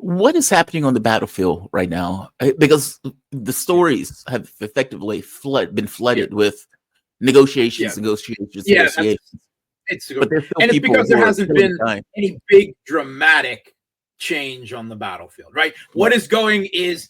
What is happening on the battlefield right now? Because the stories have effectively been Yeah, flooded with yeah, yeah. negotiations. It's But good, there's still and it's people because there who are hasn't killing been time. any big dramatic change on the battlefield, right? What Right. is going is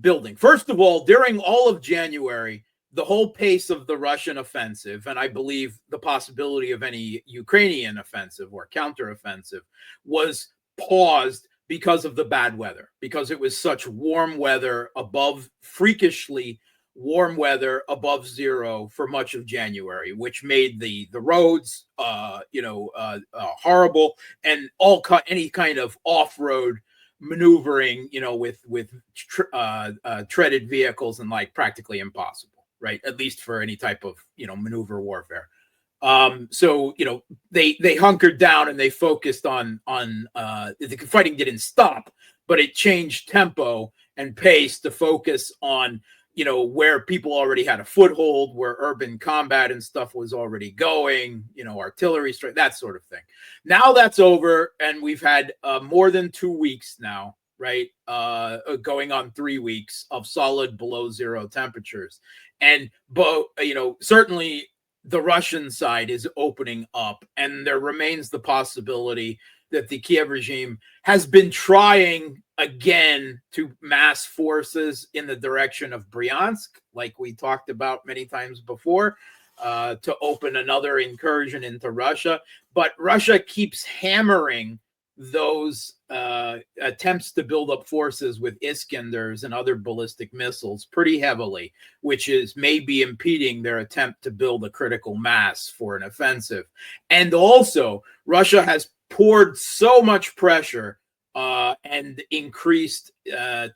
building. First of all, during all of January, the whole pace of the Russian offensive, and I believe the possibility of any Ukrainian offensive or counteroffensive, was paused because of the bad weather, because it was such warm weather, above freakishly warm weather above zero for much of January, which made the roads horrible, and any kind of off-road maneuvering, with treaded vehicles and like practically impossible, right? At least for any type of maneuver warfare. So they hunkered down and they focused on the fighting didn't stop, but it changed tempo and pace to focus on where people already had a foothold, where urban combat and stuff was already going, artillery strike, that sort of thing. Now that's over, and we've had more than 2 weeks now, right? Going on 3 weeks of solid below zero temperatures, and certainly the Russian side is opening up, and there remains the possibility that the Kiev regime has been trying again to mass forces in the direction of Bryansk, like we talked about many times before, to open another incursion into Russia. But Russia keeps hammering those attempts to build up forces with Iskanders and other ballistic missiles pretty heavily, which is maybe impeding their attempt to build a critical mass for an offensive. And also, Russia has poured so much pressure and increased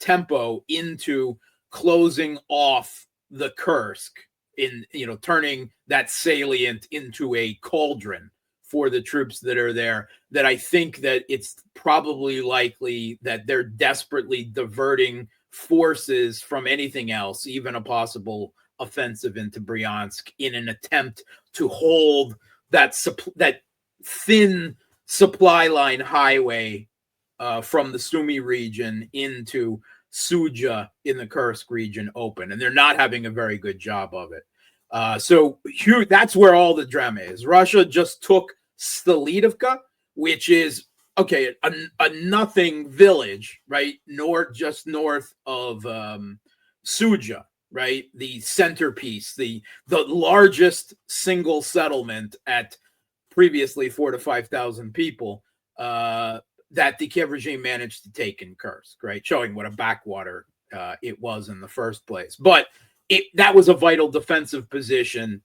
tempo into closing off the Kursk, in turning that salient into a cauldron for the troops that are there, that I think that it's probably likely that they're desperately diverting forces from anything else, even a possible offensive into Bryansk, in an attempt to hold that thin supply line highway from the Sumy region into Suja in the Kursk region open, and they're not having a very good job of it. So that's where all the drama is. Russia just took Sleboda, which is a nothing village, right? Just north of Suja, right? The centerpiece, the largest single settlement at previously 4,000 to 5,000 people that the Kiev regime managed to take in Kursk, right? Showing what a backwater it was in the first place. But that was a vital defensive position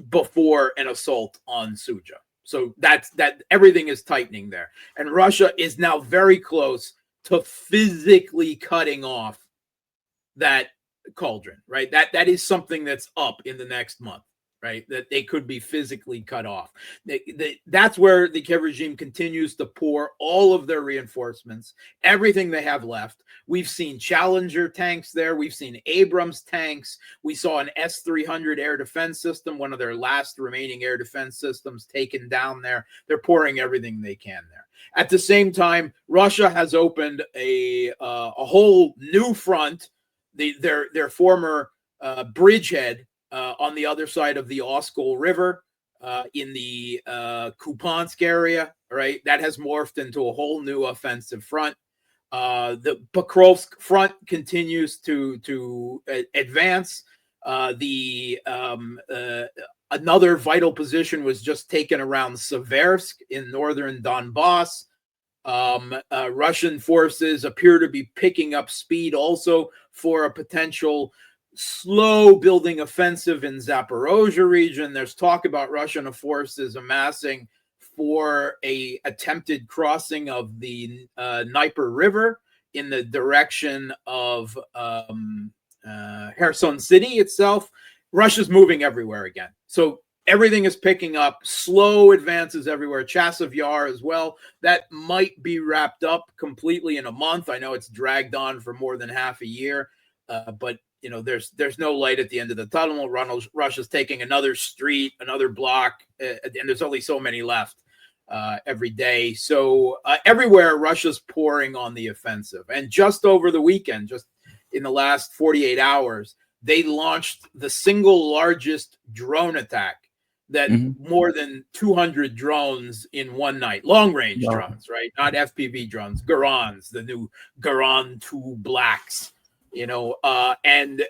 before an assault on Suja. So that everything is tightening there. And Russia is now very close to physically cutting off that cauldron, right? That is something that's up in the next month, right? That they could be physically cut off. That's where the Kiev regime continues to pour all of their reinforcements, everything they have left. We've seen Challenger tanks there. We've seen Abrams tanks. We saw an S-300 air defense system, one of their last remaining air defense systems, taken down there. They're pouring everything they can there. At the same time, Russia has opened a whole new front. Their former bridgehead on the other side of the Oskol River in the Kupiansk area, right? That has morphed into a whole new offensive front. The Pokrovsk front continues to advance. Another vital position was just taken around Seversk in northern Donbass. Russian forces appear to be picking up speed also for a potential slow building offensive in Zaporozhye region. There's talk about Russian forces amassing for a attempted crossing of the Dnieper River in the direction of Kherson City itself. Russia's moving everywhere again. So everything is picking up, slow advances everywhere. Chasiv Yar as well. That might be wrapped up completely in a month. I know it's dragged on for more than half a year, but there's no light at the end of the tunnel. Russia's taking another street, another block, and there's only so many left. every day. So everywhere, Russia's pouring on the offensive. And just over the weekend, just in the last 48 hours, they launched the single largest drone attack that more than 200 drones in one night, long range drones, right? Not FPV drones, Garans, the new Garan 2 Blacks, and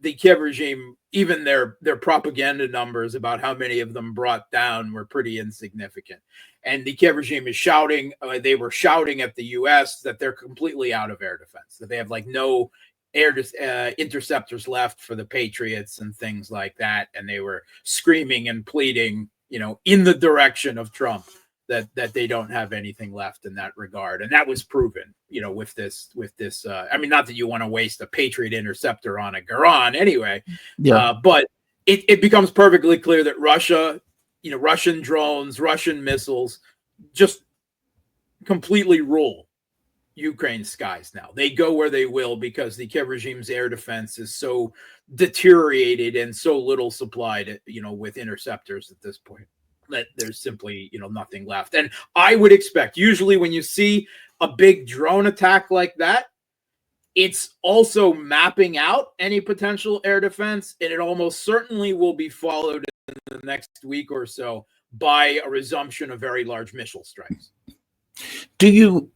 the Kiev regime, even their propaganda numbers about how many of them brought down were pretty insignificant. And the Kiev regime is shouting, they were shouting at the US that they're completely out of air defense, that they have like no interceptors left for the Patriots and things like that. And they were screaming and pleading, in the direction of Trump that they don't have anything left in that regard. And that was proven, with this, I mean, not that you want to waste a Patriot interceptor on a Garan anyway, but it becomes perfectly clear that Russia, Russian drones, Russian missiles just completely rule Ukraine's skies now. They go where they will because the Kiev regime's air defense is so deteriorated and so little supplied, with interceptors at this point, that there's simply, nothing left. And I would expect, usually when you see a big drone attack like that, it's also mapping out any potential air defense, and it almost certainly will be followed in the next week or so by a resumption of very large missile strikes. Do you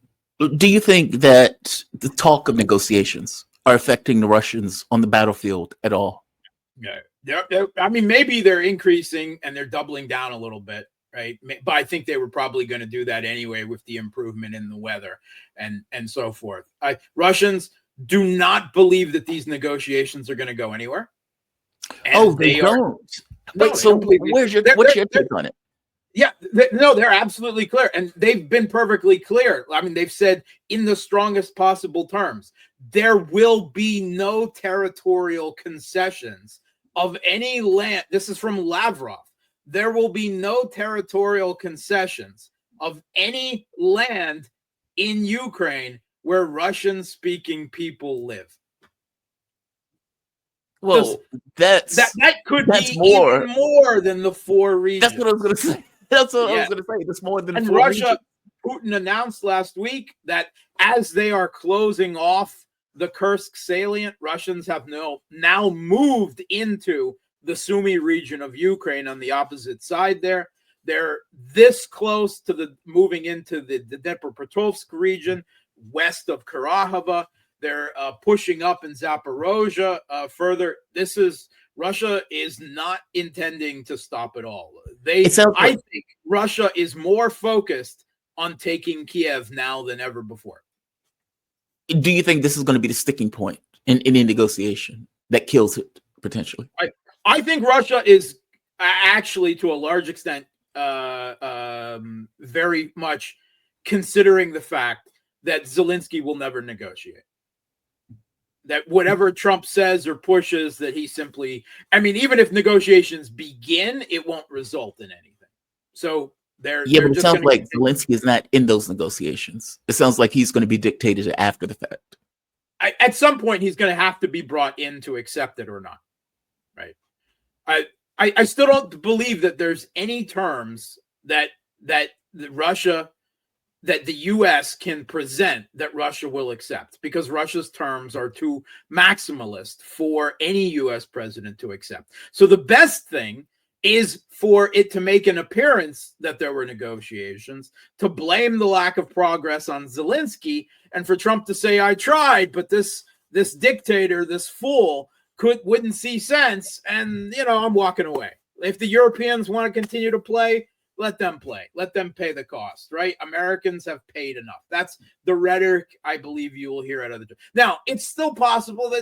think that the talk of negotiations are affecting the Russians on the battlefield at all? Yeah, I mean, maybe they're increasing and they're doubling down a little bit, right? But I think they were probably going to do that anyway with the improvement in the weather and so forth. Russians do not believe that these negotiations are going to go anywhere. And they don't. Wait, so what's your take on it? Yeah, they're absolutely clear. And they've been perfectly clear. I mean, they've said in the strongest possible terms, there will be no territorial concessions of any land. This is from Lavrov. There will be no territorial concessions of any land in Ukraine where Russian-speaking people live. Well, that could be even more than the 4 regions. That's what I was going to say. That's what I was going to say. It's more than and 4 Russia. regions. Putin announced last week that as they are closing off the Kursk salient, Russians have now moved into the Sumy region of Ukraine on the opposite side there. They're this close to moving into the Dnipropetrovsk region west of Karahava. They're pushing up in Zaporozhye further. Russia is not intending to stop at all. I think Russia is more focused on taking Kiev now than ever before. Do you think this is going to be the sticking point in any negotiation that kills it potentially? I think Russia is actually, to a large extent, very much considering the fact that Zelensky will never negotiate. That whatever Trump says or pushes, that he simply, even if negotiations begin, it won't result in anything. So but it sounds like Zelensky is not in those negotiations. It sounds like he's going to be dictated after the fact. At some point, he's going to have to be brought in to accept it or not. Right. I still don't believe that there's any terms that the U.S. can present that Russia will accept, because Russia's terms are too maximalist for any U.S. president to accept. So the best thing is for it to make an appearance that there were negotiations, to blame the lack of progress on Zelensky, and for Trump to say, I tried, but this dictator, this fool, wouldn't see sense, and, I'm walking away. If the Europeans want to continue to play, let them play. Let them pay the cost, right? Americans have paid enough. That's the rhetoric I believe you will hear out of the. Now, it's still possible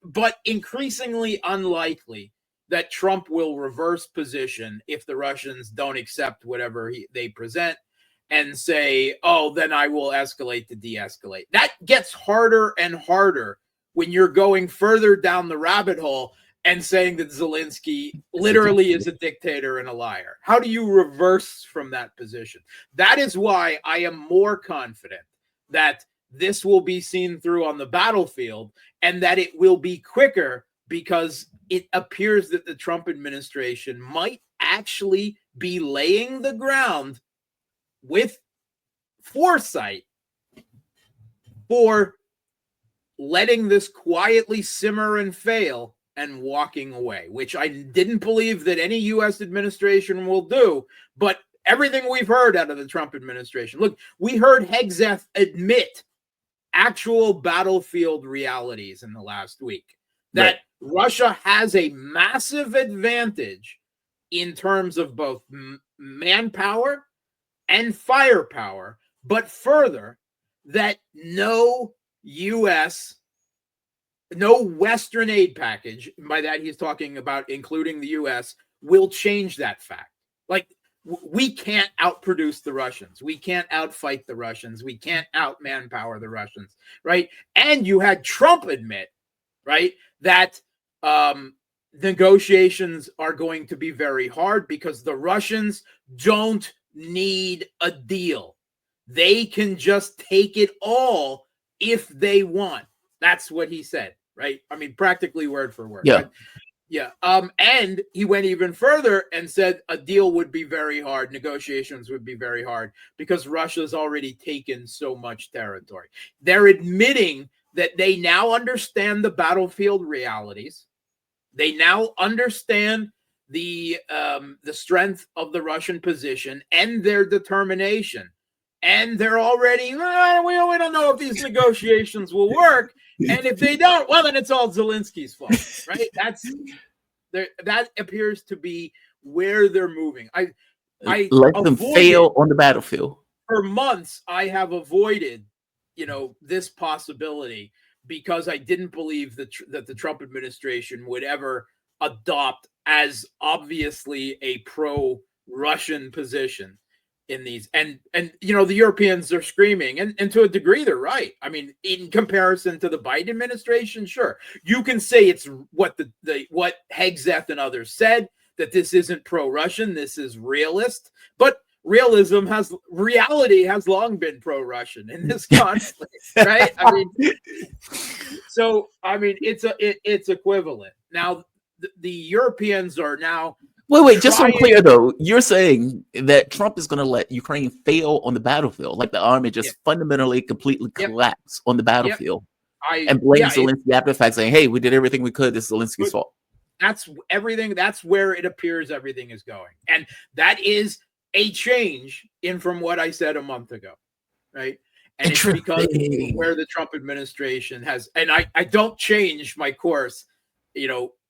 but increasingly unlikely, that Trump will reverse position if the Russians don't accept whatever they present and say, oh, then I will escalate to de-escalate. That gets harder and harder when you're going further down the rabbit hole and saying that Zelensky literally is a dictator and a liar. How do you reverse from that position? That is why I am more confident that this will be seen through on the battlefield, and that it will be quicker, because it appears that the Trump administration might actually be laying the ground with foresight for letting this quietly simmer and fail and walking away, which I didn't believe that any U.S. administration will do. But everything we've heard out of the Trump administration, look, we heard Hegseth admit actual battlefield realities in the last week, that Russia has a massive advantage in terms of both manpower and firepower, but further, that no Western aid package, by that he's talking about including the U.S., will change that fact. Like, we can't outproduce the Russians. We can't outfight the Russians. We can't out-manpower the Russians, right? And you had Trump admit, right, that negotiations are going to be very hard because the Russians don't need a deal. They can just take it all if they want. That's what he said, right? I mean, practically word for word. Yeah. Right? Yeah. And he went even further and said a deal would be very hard. Negotiations would be very hard because Russia's already taken so much territory. They're admitting that they now understand the battlefield realities. They now understand the strength of the Russian position and their determination. And they're already, we don't know if these negotiations will work. And if they don't, well, then it's all Zelensky's fault, right? That appears to be where they're moving. I let them fail on the battlefield. For months, I have avoided, this possibility because I didn't believe that the Trump administration would ever adopt as obviously a pro-Russian position in these. And the Europeans are screaming, and to a degree they're right. I mean, in comparison to the Biden administration, sure, you can say it's what what Hegseth and others said, that this isn't pro-Russian, this is realist, but reality has long been pro-Russian in this conflict, right? I mean, it's equivalent. Now the Europeans are now. Wait, just so I'm clear though, you're saying that Trump is going to let Ukraine fail on the battlefield, like the army just fundamentally, completely collapse on the battlefield, and blame Zelensky after the fact, saying, "Hey, we did everything we could. This is Zelensky's fault." That's everything. That's where it appears everything is going, and that is a change from what I said a month ago, right? And it's because where the Trump administration has, and I don't change my course,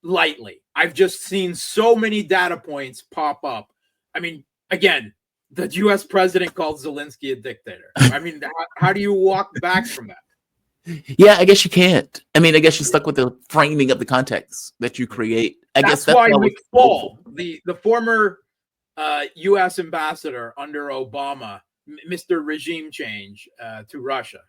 lightly. I've just seen so many data points pop up. I mean, again, the U.S. president called Zelensky a dictator. I mean, how do you walk back from that? Yeah, I guess you can't. I mean, I guess you're stuck with the framing of the context that you create. That's why McFaul, the former U.S. ambassador under Obama, Mr. Regime Change to Russia,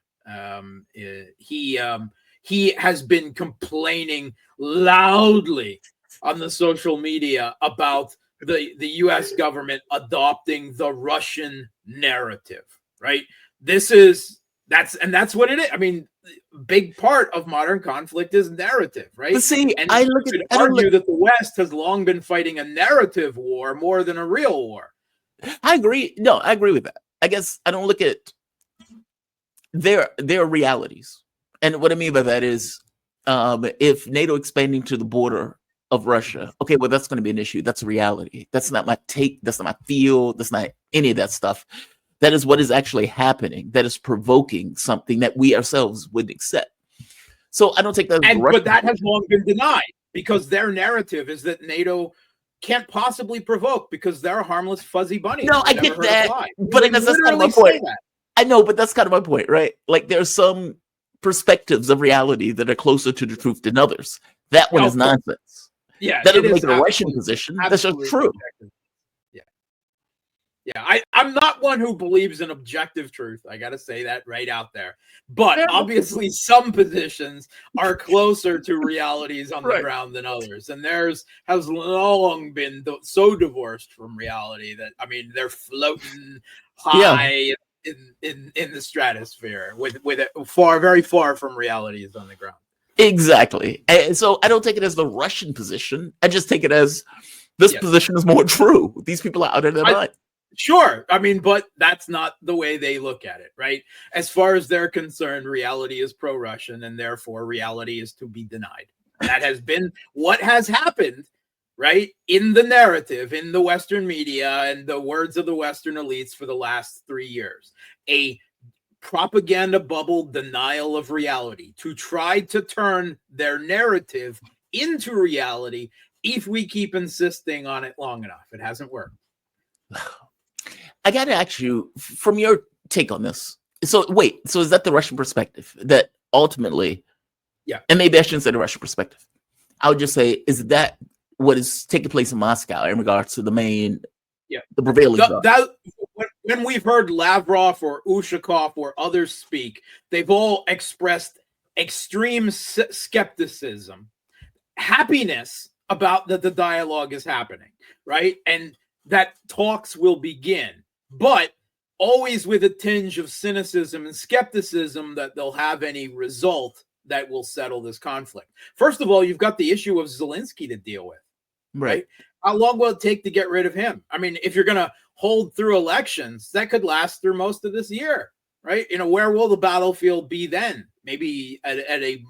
he has been complaining loudly on the social media about the U.S. government adopting the Russian narrative, right? That's what it is. I mean, big part of modern conflict is narrative, right? But see, and I argue that the West has long been fighting a narrative war more than a real war. I agree. No, I agree with that. I guess I don't look at their realities. And what I mean by that is, if NATO expanding to the border of Russia, okay, well, that's going to be an issue. That's a reality. That's not my take. That's not my feel. That's not any of that stuff. That is what is actually happening. That is provoking something that we ourselves wouldn't accept. So I don't take that. But that has long been denied because their narrative is that NATO can't possibly provoke because they're a harmless fuzzy bunny. No, I get that, but I guess that's kind of my point. I know, but that's kind of my point, right? Like there's some perspectives of reality that are closer to the truth than others. That one is nonsense. Yeah, that doesn't make it a Russian position. That's just true. Yeah, I'm not one who believes in objective truth. I got to say that right out there. But obviously, some positions are closer to realities on the ground than others, and theirs has long been so divorced from reality that they're floating high in the stratosphere with it very far from realities on the ground. Exactly. And so I don't take it as the Russian position. I just take it as this position is more true. These people are out of their mind. Sure. I mean, but that's not the way they look at it, right? As far as they're concerned, reality is pro-Russian, and therefore reality is to be denied. That has been what has happened, right? In the narrative, in the Western media, and the words of the Western elites for the last 3 years. A propaganda bubble denial of reality to try to turn their narrative into reality if we keep insisting on it long enough. It hasn't worked. I got to ask you, from your take on this. So wait, so is that the Russian perspective that ultimately, yeah, and maybe I shouldn't say the Russian perspective. I would just say, is that what is taking place in Moscow in regards to the main, the prevailing? When we've heard Lavrov or Ushakov or others speak, they've all expressed extreme skepticism, happiness about that the dialogue is happening, right? And that talks will begin, but always with a tinge of cynicism and skepticism that they'll have any result that will settle this conflict. First of all, you've got the issue of Zelensky to deal with, right? How long will it take to get rid of him? I mean, if you're going to hold through elections, that could last through most of this year, right? Where will the battlefield be then? Maybe at a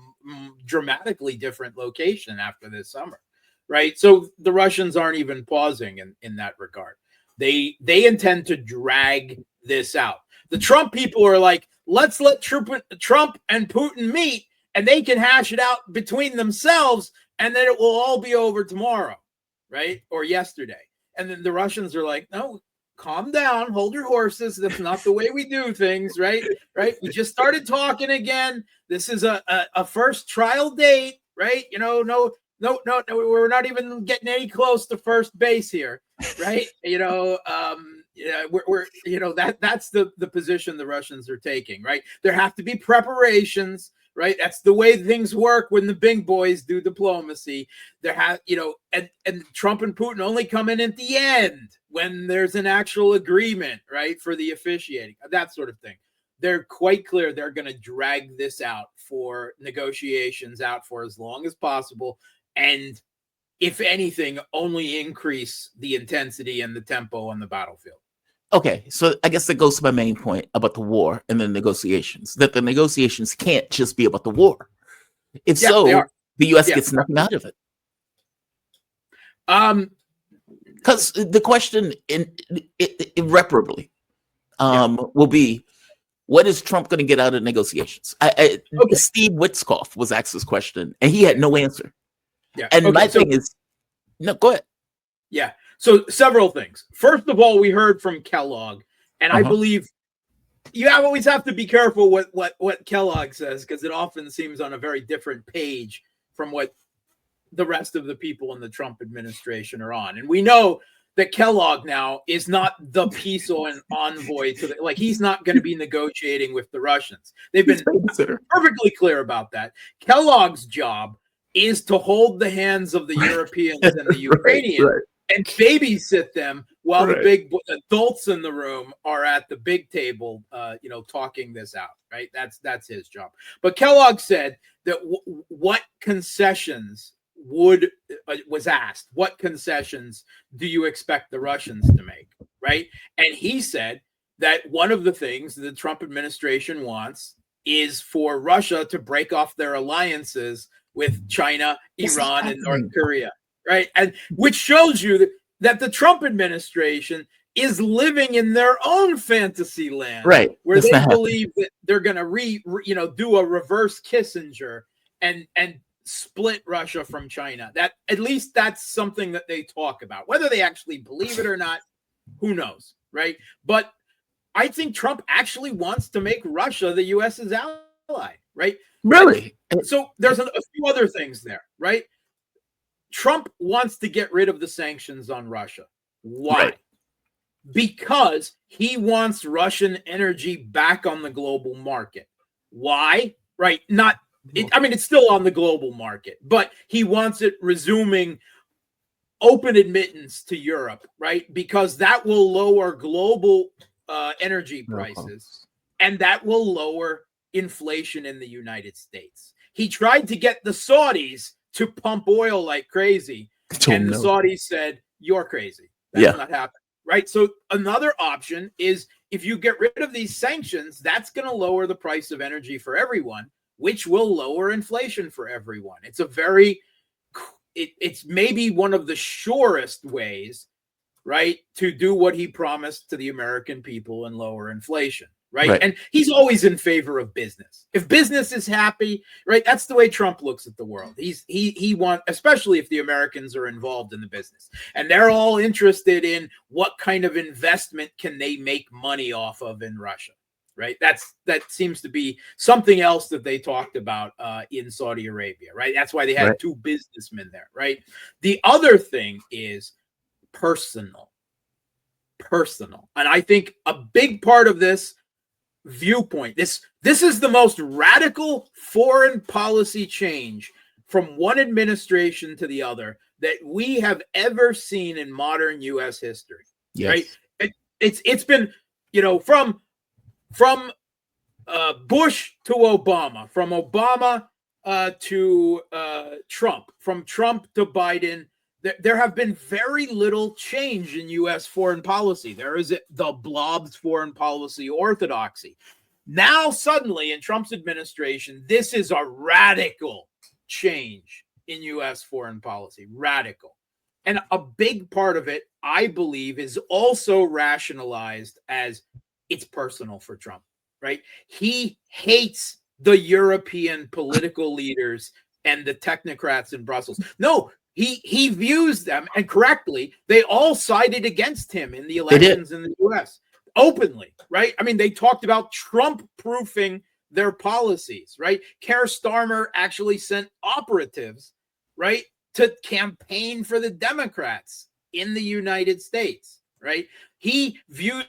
dramatically different location after this summer, right? So the Russians aren't even pausing in that regard. They intend to drag this out. The Trump people are like, let's let Trump and Putin meet, and they can hash it out between themselves, and then it will all be over tomorrow, right? Or yesterday. And then the Russians are like, no, calm down, hold your horses. That's not the way we do things, right? Right? We just started talking again. This is a first trial date, right? No, we're not even getting any close to first base here, right? That's the position the Russians are taking, right? There have to be preparations, right? That's the way things work when the big boys do diplomacy. And Trump and Putin only come in at the end when there's an actual agreement, right, for the officiating, that sort of thing. They're quite clear they're going to drag this out for negotiations out for as long as possible. And if anything, only increase the intensity and the tempo on the battlefield. Okay, so I guess that goes to my main point about the war and the negotiations, that the negotiations can't just be about the war. If the U.S. gets nothing out of it. Because the question irreparably will be, what is Trump going to get out of negotiations? Steve Witkoff was asked this question, and he had no answer. And my thing is, no, go ahead. Yeah. So several things. First of all, we heard from Kellogg, and I believe you always have to be careful what Kellogg says, because it often seems on a very different page from what the rest of the people in the Trump administration are on. And we know that Kellogg now is not the peace envoy to he's not going to be negotiating with the Russians. They've been perfectly clear about that. Kellogg's job is to hold the hands of the Europeans and the Ukrainians and babysit them while the big adults in the room are at the big table, talking this out, right? That's his job. But Kellogg said that what concessions was asked, what concessions do you expect the Russians to make, right? And he said that one of the things the Trump administration wants is for Russia to break off their alliances with China, Iran, and North Korea, right? And which shows you that the Trump administration is living in their own fantasy land, right? Where they believe that they're going to do a reverse Kissinger and split Russia from China. That at least that's something that they talk about. Whether they actually believe it or not, who knows, right? But I think Trump actually wants to make Russia the U.S.'s ally, right? Really? So there's a few other things there, right? Trump wants to get rid of the sanctions on Russia. Why? Right. Because he wants Russian energy back on the global market. Why? Right? It's still on the global market, but he wants it resuming open admittance to Europe, right? Because that will lower global energy prices, and that will lower inflation in the United States. He tried to get the Saudis to pump oil like crazy, and the Saudis said, "You're crazy. That's not happening." right? So another option is if you get rid of these sanctions, that's going to lower the price of energy for everyone, which will lower inflation for everyone. It's a very, it's maybe one of the surest ways, right, to do what he promised to the American people and lower inflation. Right? And he's always in favor of business. If business is happy, right? That's the way Trump looks at the world. He wants, especially if the Americans are involved in the business, and they're all interested in what kind of investment can they make money off of in Russia, right? That seems to be something else that they talked about in Saudi Arabia, right? That's why they had two businessmen there, right? The other thing is personal, and I think a big part of this viewpoint, this is the most radical foreign policy change from one administration to the other that we have ever seen in modern U.S. history. Right? It's been, from Bush to Obama, from Obama to Trump, from Trump to Biden. There have been very little change in U.S. foreign policy. There is the blob's foreign policy orthodoxy. Now, suddenly, in Trump's administration, this is a radical change in U.S. foreign policy. Radical. And a big part of it, I believe, is also rationalized as it's personal for Trump, right? He hates the European political leaders and the technocrats in Brussels. No, he views them, and correctly, they all sided against him in the elections in the U.S. openly, right? I mean, they talked about Trump-proofing their policies, right? Keir Starmer actually sent operatives, right, to campaign for the Democrats in the United States, right? He views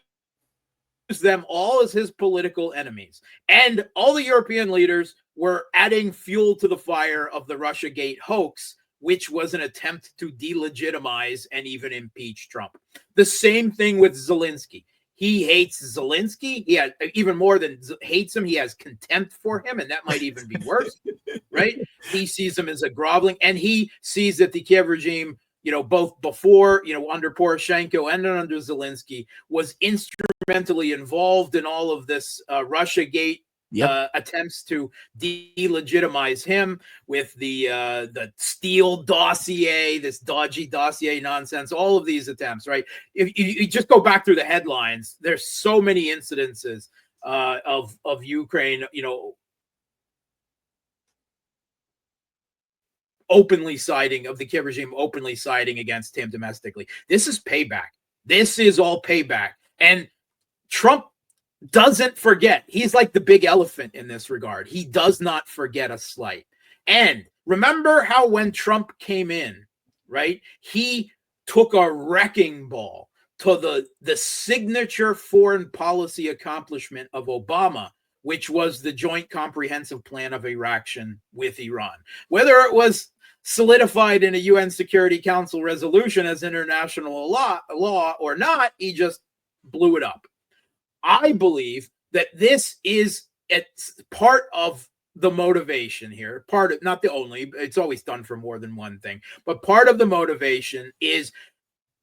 them all as his political enemies. And all the European leaders were adding fuel to the fire of the Russiagate hoax, which was an attempt to delegitimize and even impeach Trump. The same thing with Zelensky. He hates Zelensky. He has, even more than hates him, he has contempt for him, and that might even be worse, right? He sees him as a groveling, and he sees that the Kiev regime, both before, under Poroshenko and under Zelensky, was instrumentally involved in all of this Russiagate attempts to delegitimize him with the Steele dossier, this dodgy dossier nonsense, all of these attempts, right? If you just go back through the headlines, there's so many incidences of Ukraine, openly siding, of the Kiev regime openly siding against him domestically. This is payback. This is all payback. And Trump doesn't forget. He's like the big elephant in this regard. He does not forget a slight. And remember how when Trump came in, right, he took a wrecking ball to the signature foreign policy accomplishment of Obama, which was the Joint Comprehensive Plan of Action with Iran. Whether it was solidified in a UN Security Council resolution as international law or not, he just blew it up. I believe that this is part of the motivation here. Part of, not the only, it's always done for more than one thing, but part of the motivation is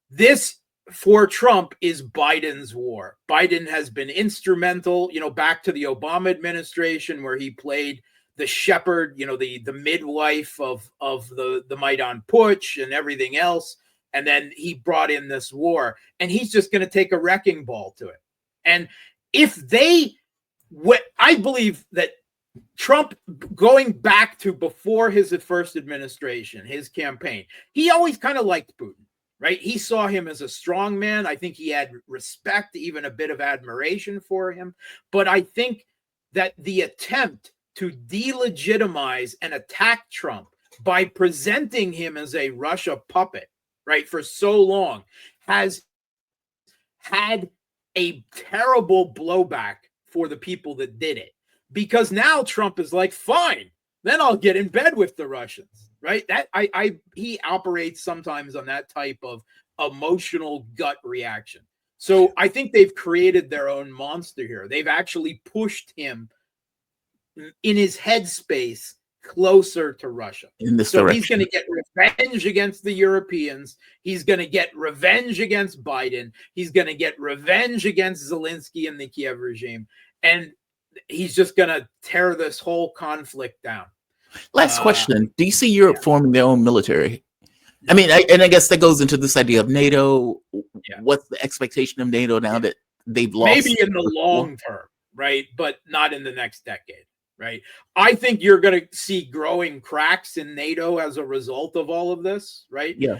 this for Trump is Biden's war. Biden has been instrumental, back to the Obama administration where he played the shepherd, the midwife of the Maidan Putsch and everything else. And then he brought in this war, and he's just going to take a wrecking ball to it. And if I believe that Trump, going back to before his first administration, his campaign, he always kind of liked Putin, right? He saw him as a strong man. I think he had respect, even a bit of admiration for him. But I think that the attempt to delegitimize and attack Trump by presenting him as a Russia puppet, right, for so long has had a terrible blowback for the people that did it, because now Trump is like, fine, then I'll get in bed with the Russians, right? That he operates sometimes on that type of emotional gut reaction. So I think they've created their own monster here. They've actually pushed him in his headspace closer to Russia. In this so direction. He's going to get revenge against the Europeans. He's going to get revenge against Biden. He's going to get revenge against Zelensky and the Kiev regime. And he's just going to tear this whole conflict down. Last question. Do you see Europe forming their own military? I mean, I guess that goes into this idea of NATO. Yeah. What's the expectation of NATO now that they've lost? Maybe in the long term, right? But not in the next decade, right? I think you're going to see growing cracks in NATO as a result of all of this, right? Yeah.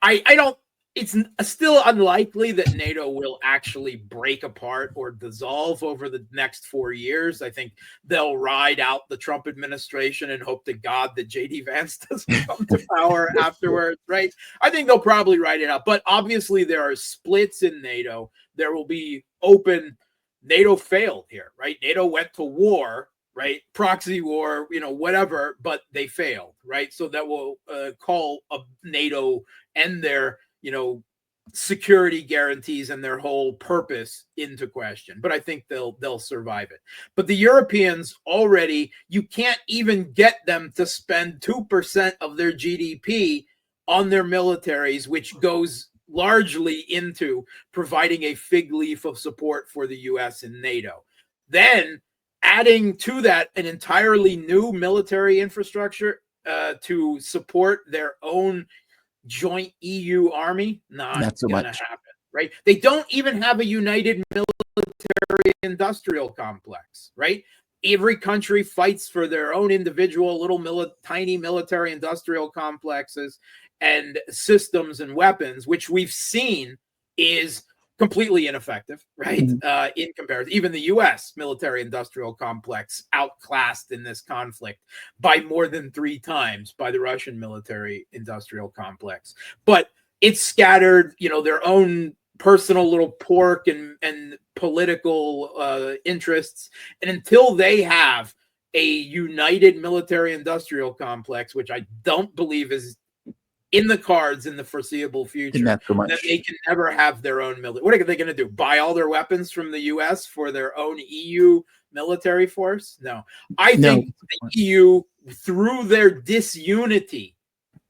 I don't, it's still unlikely that NATO will actually break apart or dissolve over the next 4 years. I think they'll ride out the Trump administration and hope to God that J.D. Vance doesn't come to power afterwards, right? I think they'll probably ride it out. But obviously there are splits in NATO. There will be open, NATO failed here, right? NATO went to war, right? Proxy war, whatever, but they failed, right? So that will call a NATO and their security guarantees and their whole purpose into question. But I think they'll survive it. But the Europeans already, you can't even get them to spend 2% of their GDP on their militaries, which goes largely into providing a fig leaf of support for the US and NATO. Then adding to that an entirely new military infrastructure to support their own joint EU army, not so gonna happen, right? They don't even have a united military industrial complex, right? Every country fights for their own individual little tiny military industrial complexes and systems and weapons, which we've seen is completely ineffective, right? In comparison, even the U.S. military industrial complex outclassed in this conflict by more than 3 times by the Russian military industrial complex. But it's scattered, their own personal little pork and political interests. And until they have a united military industrial complex, which I don't believe is in the cards in the foreseeable future, that they can never have their own military. What are they going to do? Buy all their weapons from the U.S. for their own EU military force? No. I think the EU, through their disunity,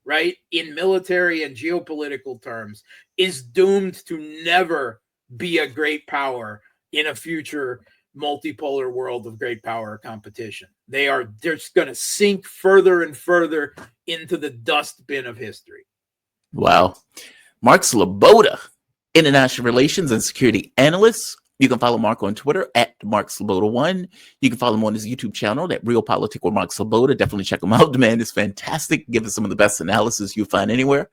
right, in military and geopolitical terms, is doomed to never be a great power in a future multipolar world of great power competition. They're just going to sink further and further into the dustbin of history. Wow. Mark Sleboda, international relations and security analyst. You can follow Mark on Twitter at Mark Sleboda1. You can follow him on his YouTube channel, that Real Politic with Mark Sleboda. Definitely check him out. The man is fantastic. Give us some of the best analysis you'll find anywhere.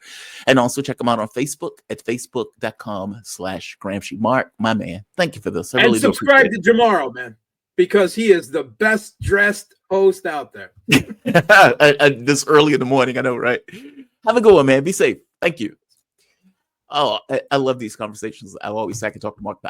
And also check him out on Facebook at facebook.com/Gramsci. Mark, my man, thank you for this. I really subscribe to Jamaro, man, because he is the best dressed host out there. This early in the morning, I know, right? Have a good one, man. Be safe. Thank you. Oh, I love these conversations. I always say I can talk to Mark about